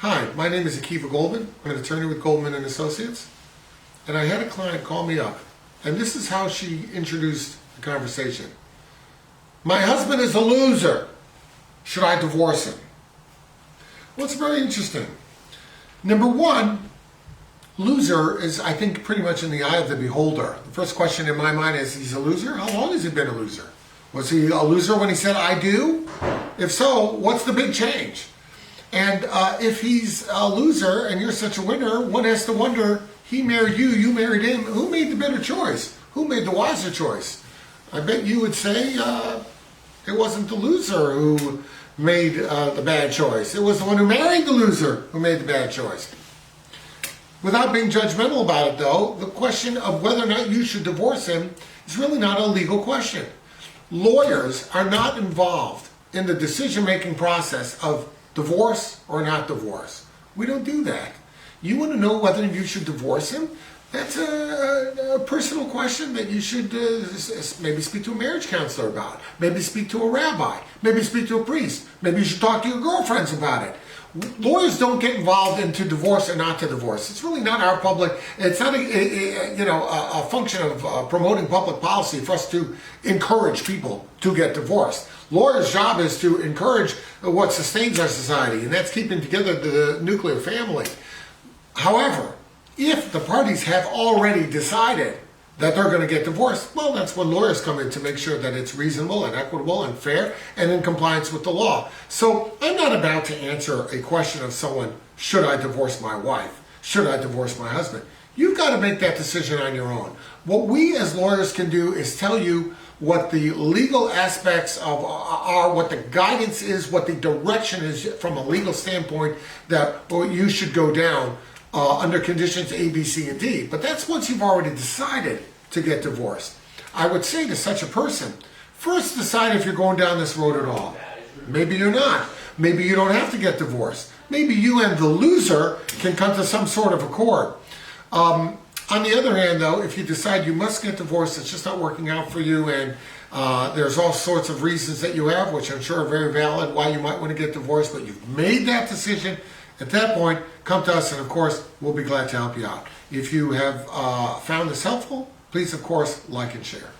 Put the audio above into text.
Hi, my name is Akiva Goldman. I'm an attorney with Goldman and Associates. And I had a client call me up, and this is how she introduced the conversation. My husband is a loser. Should I divorce him? Well, it's very interesting. Number one, loser is, I think, pretty much in the eye of the beholder. The first question in my mind is, he's a loser? How long has he been a loser? Was he a loser when he said, I do? If so, what's the big change? And if he's a loser and you're such a winner, one has to wonder, he married you, you married him. Who made the better choice? Who made the wiser choice? I bet you would say it wasn't the loser who made the bad choice. It was the one who married the loser who made the bad choice. Without being judgmental about it, though, the question of whether or not you should divorce him is really not a legal question. Lawyers are not involved in the decision-making process of divorce or not divorce. We don't do that. You want to know whether you should divorce him? That's a personal question that you should maybe speak to a marriage counselor about. Maybe speak to a rabbi. Maybe speak to a priest. Maybe you should talk to your girlfriends about it. Lawyers don't get involved into divorce or not to divorce. It's really not our public. It's not a function of promoting public policy for us to encourage people to get divorced. Lawyers' job is to encourage what sustains our society, and that's keeping together the nuclear family. However, if the parties have already decided that they're going to get divorced, well, that's when lawyers come in to make sure that it's reasonable and equitable and fair and in compliance with the law. So I'm not about to answer a question of someone, should I divorce my wife? Should I divorce my husband? You've got to make that decision on your own. What we as lawyers can do is tell you what the legal aspects of are, what the guidance is, what the direction is from a legal standpoint that you should go down under conditions A, B, C, and D. But that's once you've already decided to get divorced. I would say to such a person, first decide if you're going down this road at all. Maybe you're not. Maybe you don't have to get divorced. Maybe you and the loser can come to some sort of accord. On the other hand, though, if you decide you must get divorced, it's just not working out for you, and there's all sorts of reasons that you have, which I'm sure are very valid, why you might want to get divorced, but you've made that decision. At that point, come to us, and of course, we'll be glad to help you out. If you have found this helpful, please, of course, like and share.